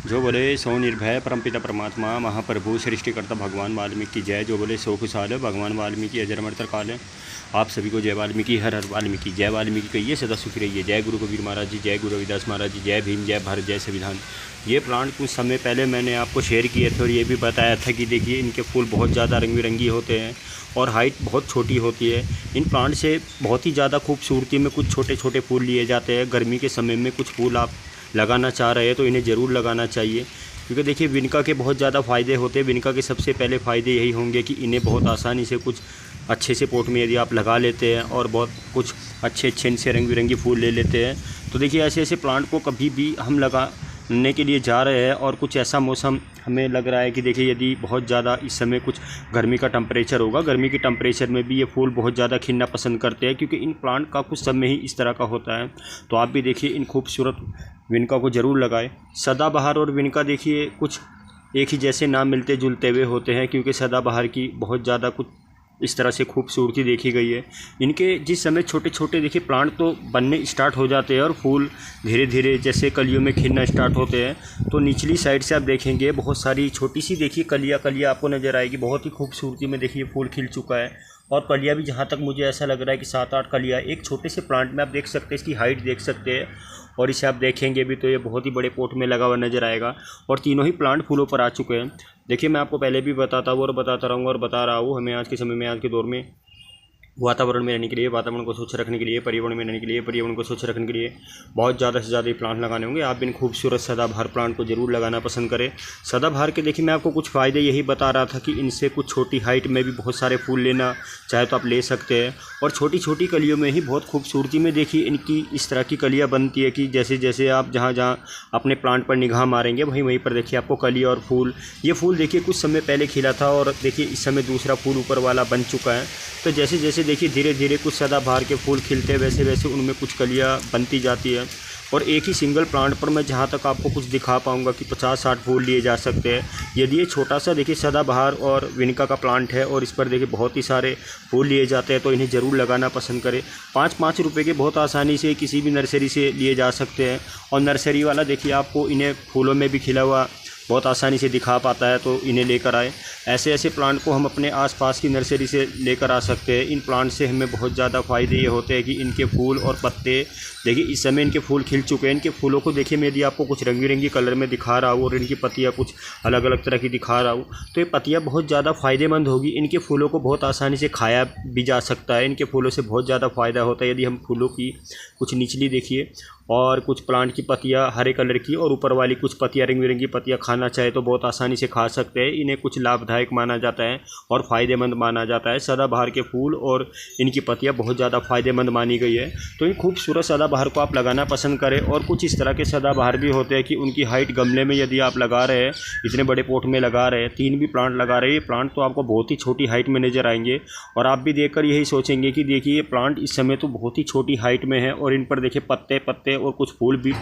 जो बोले सो निर्भय परमपिता परमात्मा महाप्रभु सृष्टिकर्ता भगवान वाल्मीकि की जय। जो बोले सो खुशहाल है भगवान वाल्मीकि अजर अमर काल है। आप सभी को जय वाल्मीकि, हर हर वाल्मीकि, जय वाल्मीकि कहिए, सदा सुखी रहिए। जय गुरु कबीर महाराज जी, जय गुरु रविदास महाराज जी, जय भीम, जय भारत, जय संविधान। ये प्लांट कुछ समय पहले मैंने आपको शेयर किए थे और ये भी बताया था कि देखिए इनके फूल बहुत ज़्यादा रंग बिरंगी होते हैं और हाइट बहुत छोटी होती है। इन प्लांट से बहुत ही ज़्यादा खूबसूरती में कुछ छोटे छोटे फूल लिए जाते हैं। गर्मी के समय में कुछ फूल आप लगाना चाह रहे हैं तो इन्हें ज़रूर लगाना चाहिए, क्योंकि देखिए विनका के बहुत ज़्यादा फ़ायदे होते हैं। विनका के सबसे पहले फ़ायदे यही होंगे कि इन्हें बहुत आसानी से कुछ अच्छे से पोट में यदि आप लगा लेते हैं और बहुत कुछ अच्छे अच्छे इनसे रंग बिरंगी फूल ले लेते हैं तो देखिए ऐसे ऐसे प्लांट को कभी भी हम लगाने के लिए जा रहे हैं और कुछ ऐसा मौसम हमें लग रहा है कि देखिए यदि बहुत ज़्यादा इस समय कुछ गर्मी का टेम्परेचर होगा, गर्मी के टेम्परेचर में भी ये फूल बहुत ज़्यादा खिलना पसंद करते हैं, क्योंकि इन प्लांट का कुछ समय ही इस तरह का होता है। तो आप भी देखिए इन खूबसूरत विनका को ज़रूर लगाएं। सदाबहार और विनका देखिए कुछ एक ही जैसे नाम मिलते जुलते हुए होते हैं, क्योंकि सदाबहार की बहुत ज़्यादा कुछ इस तरह से खूबसूरती देखी गई है। इनके जिस समय छोटे छोटे देखिए प्लांट तो बनने स्टार्ट हो जाते हैं और फूल धीरे धीरे जैसे कलियों में खिलना स्टार्ट होते हैं तो निचली साइड से आप देखेंगे बहुत सारी छोटी सी देखिए कलियाँ आपको नज़र आएगी। बहुत ही खूबसूरती में देखिए फूल खिल चुका है और कलियाँ भी जहाँ तक मुझे ऐसा लग रहा है कि 7-8 कलियाँ एक छोटे से प्लांट में आप देख सकते हैं। इसकी हाइट देख सकते हैं और इसे आप देखेंगे भी तो ये बहुत ही बड़े पोट में लगा हुआ नज़र आएगा और तीनों ही प्लांट फूलों पर आ चुके हैं। देखिए मैं आपको पहले भी बताता हूँ और बताता रहूँगा और बता रहा हूँ, हमें आज के समय में, आज के दौर में वातावरण में रहने के लिए, वातावरण को स्वच्छ रखने के लिए, पर्यावरण में रहने के लिए, पर्यावरण को स्वच्छ रखने के लिए बहुत ज़्यादा से ज़्यादा प्लांट लगाने होंगे। आप इन खूबसूरत सदाबहार प्लांट को ज़रूर लगाना पसंद करें। सदाबहार के देखिए मैं आपको कुछ फ़ायदे यही बता रहा था कि इनसे कुछ छोटी हाइट में भी बहुत सारे फूल लेना चाहे तो आप ले सकते हैं और छोटी छोटी कलियों में ही बहुत खूबसूरती में देखिए इनकी इस तरह की कलियाँ बनती है कि जैसे जैसे आप जहाँ जहाँ अपने प्लांट पर निगाह मारेंगे वहीं वहीं पर देखिए आपको कली और फूल, ये फूल देखिए कुछ समय पहले खिला था और देखिए इस समय दूसरा फूल ऊपर वाला बन चुका है। तो जैसे जैसे देखिए धीरे धीरे कुछ सदाबहार के फूल खिलते हैं वैसे वैसे उनमें कुछ कलियाँ बनती जाती है और एक ही सिंगल प्लांट पर मैं जहाँ तक आपको कुछ दिखा पाऊँगा कि 50-60 फूल लिए जा सकते हैं। यदि ये छोटा सा देखिए सदाबहार और विनका का प्लांट है और इस पर देखिए बहुत ही सारे फूल लिए जाते हैं तो इन्हें ज़रूर लगाना पसंद करें। 5-5 रुपये के बहुत आसानी से किसी भी नर्सरी से लिए जा सकते हैं और नर्सरी वाला देखिए आपको इन्हें फूलों में भी खिला हुआ बहुत आसानी से दिखा पाता है तो इन्हें लेकर आए। ऐसे ऐसे प्लांट को हम अपने आसपास की नर्सरी से लेकर आ सकते हैं। इन प्लांट से हमें बहुत ज़्यादा फ़ायदे ये होते हैं कि इनके फूल और पत्ते देखिए इस समय इनके फूल खिल चुके हैं। इनके फूलों को देखिए मैं यदि आपको कुछ रंग बिरंगी कलर में दिखा रहा हूँ और इनकी पत्तियाँ कुछ अलग अलग तरह की दिखा रहा हूँ तो ये पत्तियाँ बहुत ज़्यादा फ़ायदेमंद होगी। इनके फूलों को बहुत आसानी से खाया भी जा सकता है। इनके फूलों से बहुत ज़्यादा फ़ायदा होता है। यदि हम फूलों की कुछ निचली देखिए और कुछ प्लांट की पत्तियां हरे कलर की और ऊपर वाली कुछ पत्तियां रंग बिरंगी पत्तियां खाना चाहे तो बहुत आसानी से खा सकते हैं। इन्हें कुछ लाभदायक माना जाता है और फ़ायदेमंद माना जाता है। सदाबहार के फूल और इनकी पत्तियां बहुत ज़्यादा फ़ायदेमंद मानी गई है। तो इन खूबसूरत सदाबहार को आप लगाना पसंद करें। और कुछ इस तरह के सदाबहार भी होते हैं कि उनकी हाइट गमले में यदि आप लगा रहे हैं, इतने बड़े पोट में लगा रहे हैं, 3 भी प्लांट लगा रहे हैं, ये प्लांट तो आपको बहुत ही छोटी हाइट में नज़र आएंगे और आप भी देखकर यही सोचेंगे कि देखिए ये प्लांट इस समय तो बहुत ही छोटी हाइट में है और इन पर देखिए पत्ते पत्ते और कुछ फूल भी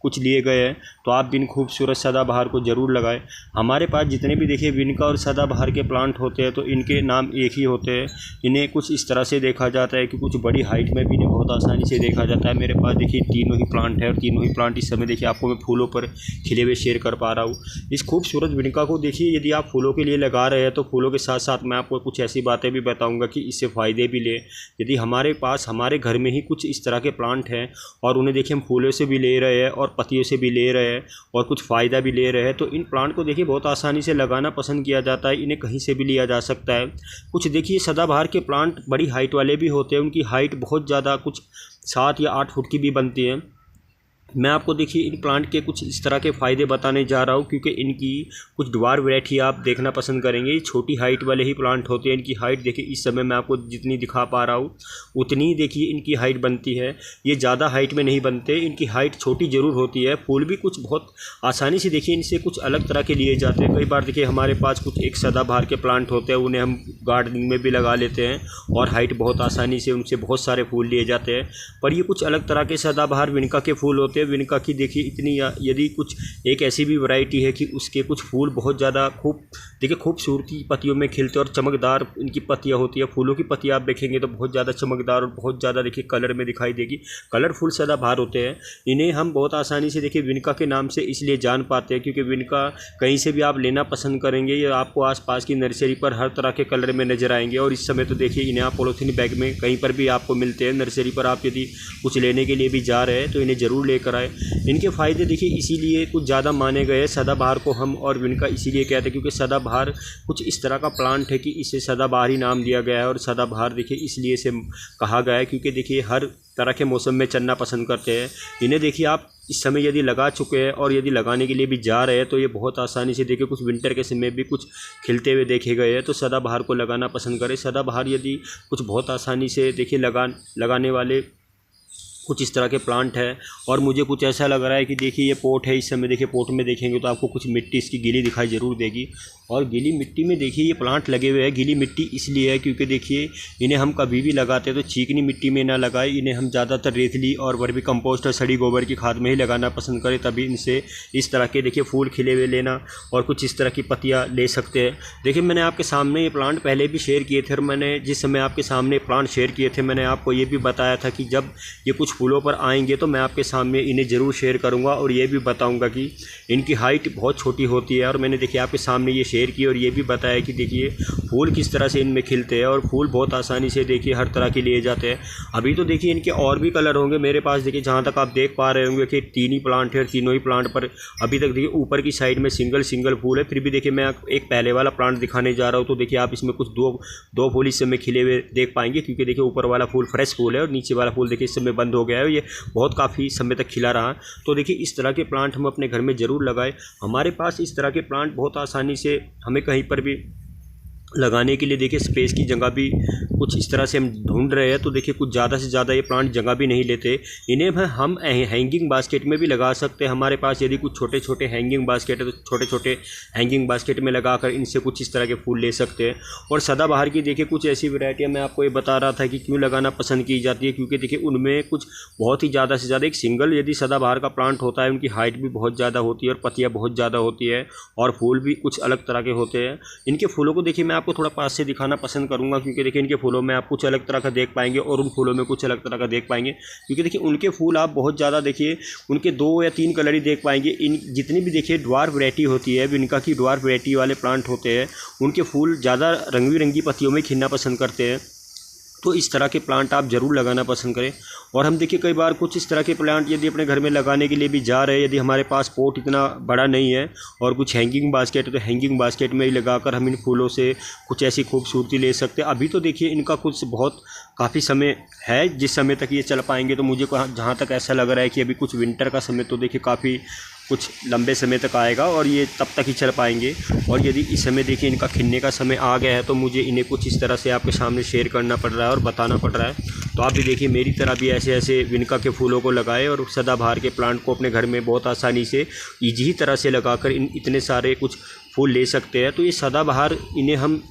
कुछ लिए गए हैं। तो आप भी इन खूबसूरत सदाबहार को ज़रूर लगाएं। हमारे पास जितने भी देखिए विनका और सदाबहार के प्लांट होते हैं तो इनके नाम एक ही होते हैं। इन्हें कुछ इस तरह से देखा जाता है कि कुछ बड़ी हाइट में भी इन्हें बहुत आसानी से देखा जाता है। मेरे पास देखिए तीनों ही प्लांट है और तीनों ही प्लांट इस समय देखिए आपको मैं फूलों पर खिले हुए शेयर कर पा रहा हूँ। इस खूबसूरत विनका को देखिए यदि आप फूलों के लिए लगा रहे हैं तो फूलों के साथ साथ मैं आपको कुछ ऐसी बातें भी बताऊँगा कि इससे फ़ायदे भी लें। यदि हमारे पास हमारे घर में ही कुछ इस तरह के प्लांट हैं और उन्हें देखिए हम फूलों से भी ले रहे हैं और पत्तियों से भी ले रहे हैं और कुछ फ़ायदा भी ले रहे हैं तो इन प्लांट को देखिए बहुत आसानी से लगाना पसंद किया जाता है। इन्हें कहीं से भी लिया जा सकता है। कुछ देखिए सदाबहार के प्लांट बड़ी हाइट वाले भी होते हैं, उनकी हाइट बहुत ज़्यादा कुछ 7 या 8 फुट की भी बनती है। मैं आपको देखिए इन प्लांट के कुछ इस तरह के फ़ायदे बताने जा रहा हूँ, क्योंकि इनकी कुछ ड्वार वैरायटी आप देखना पसंद करेंगे। ये छोटी हाइट वाले ही प्लांट होते हैं। इनकी हाइट देखिए इस समय मैं आपको जितनी दिखा पा रहा हूँ उतनी ही देखिए इनकी हाइट बनती है। ये ज़्यादा हाइट में नहीं बनते, इनकी हाइट छोटी ज़रूर होती है। फूल भी कुछ बहुत आसानी से देखिए इनसे कुछ अलग तरह के लिए जाते हैं। कई बार देखिए हमारे पास कुछ एक सदाबहार के प्लांट होते हैं, उन्हें हम गार्डनिंग में भी लगा लेते हैं और हाइट बहुत आसानी से उनसे बहुत सारे फूल लिए जाते हैं। पर ये कुछ अलग तरह के सदाबहार विनका के फूल होते हैं। है विनका की देखिए इतनी, यदि कुछ एक ऐसी भी वैरायटी है कि उसके कुछ फूल बहुत ज़्यादा देखिए खूबसूरती पत्तियों में खिलते और चमकदार इनकी पत्तियाँ होती है। फूलों की पत्तियाँ आप देखेंगे तो बहुत ज़्यादा चमकदार और बहुत ज़्यादा देखिए कलर में दिखाई देगी, कलरफुल सदाबहार होते हैं। इन्हें हम बहुत आसानी से देखिए विनका के नाम से इसलिए जान पाते हैं क्योंकि विनका कहीं से भी आप लेना पसंद करेंगे या आपको आसपास की नर्सरी पर हर तरह के कलर में नजर आएंगे। और इस समय तो देखिए इन्हें आप पॉलीथीन बैग में कहीं पर भी आपको मिलते हैं। नर्सरी पर आप यदि कुछ लेने के लिए भी जा रहे हैं तो इन्हें ज़रूर लेकर आए। इनके फ़ायदे देखिए इसीलिए कुछ ज़्यादा माने गए। सदाबहार को हम और विनका इसीलिए कहते हैं क्योंकि सदाबहार कुछ इस तरह का प्लांट है कि इसे सदाबहार ही नाम दिया गया है। और सदाबहार देखिए इसलिए इसे कहा गया है क्योंकि देखिए हर तरह के मौसम में चलना पसंद करते हैं। इन्हें देखिए आप इस समय यदि लगा चुके हैं और यदि लगाने के लिए भी जा रहे हैं तो ये बहुत आसानी से देखिए कुछ विंटर के समय भी कुछ खिलते हुए देखे गए हैं। तो सदाबहार को लगाना पसंद करें। सदाबहार यदि कुछ बहुत आसानी से देखिए लगाने वाले कुछ इस तरह के प्लांट है। और मुझे कुछ ऐसा लग रहा है कि देखिए ये पोट है, इस समय देखिए पोट में देखेंगे तो आपको कुछ मिट्टी इसकी गीली दिखाई ज़रूर देगी। और गीली मिट्टी में देखिए ये प्लांट लगे हुए हैं। गीली मिट्टी इसलिए है क्योंकि देखिए इन्हें हम कभी भी लगाते हैं तो चिकनी मिट्टी में ना लगाए। इन्हें हम ज़्यादातर रेतली और वर्मी कंपोस्ट और सड़ी गोबर की खाद में ही लगाना पसंद करें, तभी इनसे इस तरह के देखिए फूल खिले हुए लेना और कुछ इस तरह की पत्तियाँ ले सकते हैं। देखिए मैंने आपके सामने ये प्लांट पहले भी शेयर किए थे और मैंने जिस समय आपके सामने प्लांट शेयर किए थे मैंने आपको ये भी बताया था कि जब ये कुछ फूलों पर आएंगे तो मैं आपके सामने इन्हें ज़रूर शेयर करूंगा और ये भी बताऊंगा कि इनकी हाइट बहुत छोटी होती है। और मैंने देखिए आपके सामने ये शेयर की और ये भी बताया कि देखिए फूल किस तरह से इनमें खिलते हैं और फूल बहुत आसानी से देखिए हर तरह के लिए जाते हैं। अभी तो देखिए इनके और भी कलर होंगे मेरे पास। देखिए जहाँ तक आप देख पा रहे होंगे कि 3 ही प्लांट है और तीनों ही प्लांट पर अभी तक देखिए ऊपर की साइड में सिंगल फूल है। फिर भी देखिए मैं एक पहले वाला प्लांट दिखाने जा रहा हूँ तो देखिए आप इसमें कुछ दो फूल इस समय खिले हुए देख पाएंगे क्योंकि देखिए ऊपर वाला फूल फ्रेश फूल है और नीचे वाला फूल देखिए इस समय बंद हो गया है। ये बहुत काफ़ी समय तक खिला रहा। तो देखिए इस तरह के प्लांट हम अपने घर में ज़रूर लगाएं। हमारे पास इस तरह के प्लांट बहुत आसानी से हमें कहीं पर भी लगाने के लिए देखिए स्पेस की जगह भी कुछ इस तरह से हम ढूंढ रहे हैं तो देखिए कुछ ज़्यादा से ज़्यादा ये प्लांट जगह भी नहीं लेते। इन्हें हम हैंगिंग बास्केट में भी लगा सकते हैं। हमारे पास यदि कुछ छोटे छोटे हैंगिंग बास्केट है तो छोटे छोटे हैंगिंग बास्केट में लगाकर इनसे कुछ इस तरह के फूल ले सकते हैं। और सदाबहार की देखिए कुछ ऐसी वैरायटियाँ मैं आपको ये बता रहा था कि क्यों लगाना पसंद की जाती है क्योंकि देखिए उनमें कुछ बहुत ही ज़्यादा से ज़्यादा एक सिंगल यदि सदाबहार का प्लांट होता है उनकी हाइट भी बहुत ज़्यादा होती है और पत्तियाँ बहुत ज़्यादा होती है और फूल भी कुछ अलग तरह के होते हैं। इनके फूलों को देखिए मैं आपको थोड़ा पास से दिखाना पसंद करूंगा क्योंकि देखिए इनके फूलों में आप कुछ अलग तरह का देख पाएंगे और उन फूलों में कुछ अलग तरह का देख पाएंगे क्योंकि देखिए उनके फूल आप बहुत ज़्यादा देखिए उनके 2 या 3 कलर ही देख पाएंगे। इन जितनी भी देखिए ड्वार्फ वैरायटी होती है विनका की, ड्वार्फ वैरायटी वाले प्लांट होते हैं उनके फूल ज़्यादा रंग बिरंगी पत्तियों में खिलना पसंद करते हैं। तो इस तरह के प्लांट आप ज़रूर लगाना पसंद करें। और हम देखिए कई बार कुछ इस तरह के प्लांट यदि अपने घर में लगाने के लिए भी जा रहे हैं, यदि हमारे पास पॉट इतना बड़ा नहीं है और कुछ हैंगिंग बास्केट है तो हैंगिंग बास्केट में ही लगाकर हम इन फूलों से कुछ ऐसी खूबसूरती ले सकते हैं। अभी तो देखिए इनका कुछ बहुत काफ़ी समय है जिस समय तक ये चल पाएंगे। तो मुझे जहाँ तक ऐसा लग रहा है कि अभी कुछ विंटर का समय तो देखिए काफ़ी कुछ लंबे समय तक आएगा और ये तब तक ही चल पाएंगे। और यदि इस समय देखिए इनका खिलने का समय आ गया है तो मुझे इन्हें कुछ इस तरह से आपके सामने शेयर करना पड़ रहा है और बताना पड़ रहा है। तो आप भी देखिए मेरी तरह भी ऐसे ऐसे विनका के फूलों को लगाए और सदाबहार के प्लांट को अपने घर में बहुत आसानी से ईजी तरह से लगाकर इतने सारे कुछ फूल ले सकते हैं। तो ये सदाबहार, इन्हें हम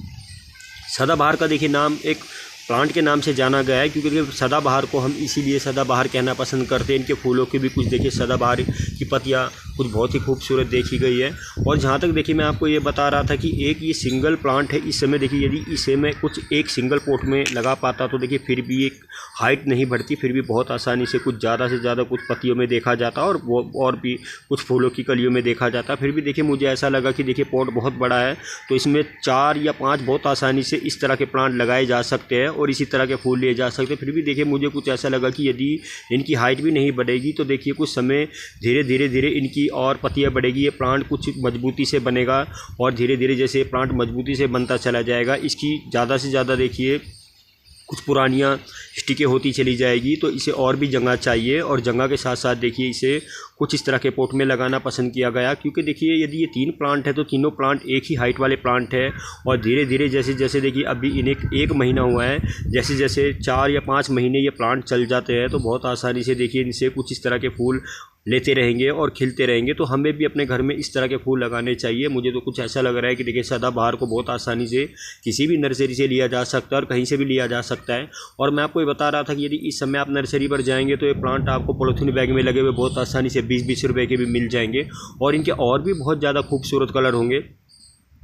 सदाबहार का देखिए नाम एक प्लांट के नाम से जाना गया है क्योंकि देखिए सदाबहार को हम इसीलिए सदाबहार कहना पसंद करते हैं। इनके फूलों की भी कुछ देखिए सदाबहार की पत्तियाँ कुछ बहुत ही खूबसूरत देखी गई है। और जहाँ तक देखिए मैं आपको ये बता रहा था कि एक ये सिंगल प्लांट है। इस समय देखिए यदि इसे मैं कुछ एक सिंगल पॉट में लगा पाता तो देखिए फिर भी एक हाइट नहीं बढ़ती, फिर भी बहुत आसानी से कुछ ज़्यादा से ज़्यादा कुछ पत्तियों में देखा जाता और वो और भी कुछ फूलों की कलियों में देखा जाता। फिर भी देखिए मुझे ऐसा लगा कि देखिए पॉट बहुत बड़ा है तो इसमें 4 या 5 बहुत आसानी से इस तरह के प्लांट लगाए जा सकते हैं और इसी तरह के फूल लिए जा सकते हैं। फिर भी देखिए मुझे कुछ ऐसा लगा कि यदि इनकी हाइट भी नहीं बढ़ेगी तो देखिए कुछ समय धीरे धीरे इनकी और पत्तियाँ बढ़ेगी, ये प्लांट कुछ मजबूती से बनेगा और धीरे धीरे जैसे प्लांट मजबूती से बनता चला जाएगा इसकी ज़्यादा से ज़्यादा देखिए कुछ पुरानियाँ स्टिकें होती चली जाएगी। तो इसे और भी जगह चाहिए और जगह के साथ साथ देखिए इसे कुछ इस तरह के पॉट में लगाना पसंद किया गया क्योंकि देखिए यदि ये 3 प्लांट है तो तीनों प्लांट एक ही हाइट वाले प्लांट है और धीरे धीरे जैसे जैसे देखिए अभी इन्हें 1 महीना हुआ है, जैसे जैसे 4 या 5 महीने ये प्लांट चल जाते हैं तो बहुत आसानी से देखिए इनसे कुछ इस तरह के फूल लेते रहेंगे और खिलते रहेंगे। तो हमें भी अपने घर में इस तरह के फूल लगाने चाहिए। मुझे तो कुछ ऐसा लग रहा है कि देखिए सदाबहार को बहुत आसानी से किसी भी नर्सरी से लिया जा सकता है और कहीं से भी लिया जा सकता है। और मैं आपको ये बता रहा था कि यदि इस समय आप नर्सरी पर जाएंगे तो ये प्लांट आपको पॉलीथीन बैग में लगे हुए बहुत आसानी से 20-20 रुपये के भी मिल जाएंगे और इनके और भी बहुत ज़्यादा खूबसूरत कलर होंगे।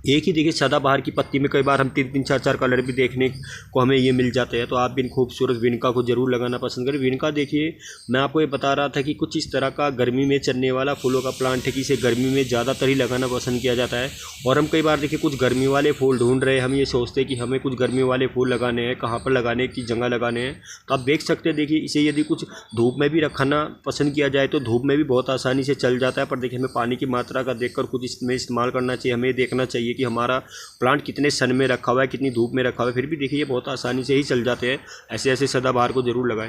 एक ही देखिए सदाबहार की पत्ती में कई बार हम 3-3 4-4 कलर भी देखने को हमें ये मिल जाते हैं। तो आप भी इन खूबसूरत विनका को ज़रूर लगाना पसंद करें। विनका देखिए मैं आपको ये बता रहा था कि कुछ इस तरह का गर्मी में चलने वाला फूलों का प्लांट है कि इसे गर्मी में ज़्यादातर ही लगाना पसंद किया जाता है। और हम कई बार देखिए कुछ गर्मी वाले फूल ढूंढ रहे हैं, हम ये सोचते हैं कि हमें कुछ गर्मी वाले फूल लगाने हैं, कहाँ पर लगाने की जगह लगाने हैं। तो आप देख सकते हैं देखिए इसे यदि कुछ धूप में भी रखना पसंद किया जाए तो धूप में भी बहुत आसानी से चल जाता है। पर देखिए हमें पानी की मात्रा का देखकर कुछ इसमें इस्तेमाल करना चाहिए। हमें देखना चाहिए कि हमारा प्लांट कितने सन में रखा हुआ है, कितनी धूप में रखा हुआ है। फिर भी देखिए ये बहुत आसानी से ही चल जाते हैं। ऐसे ऐसे सदाबहार को ज़रूर लगाएं।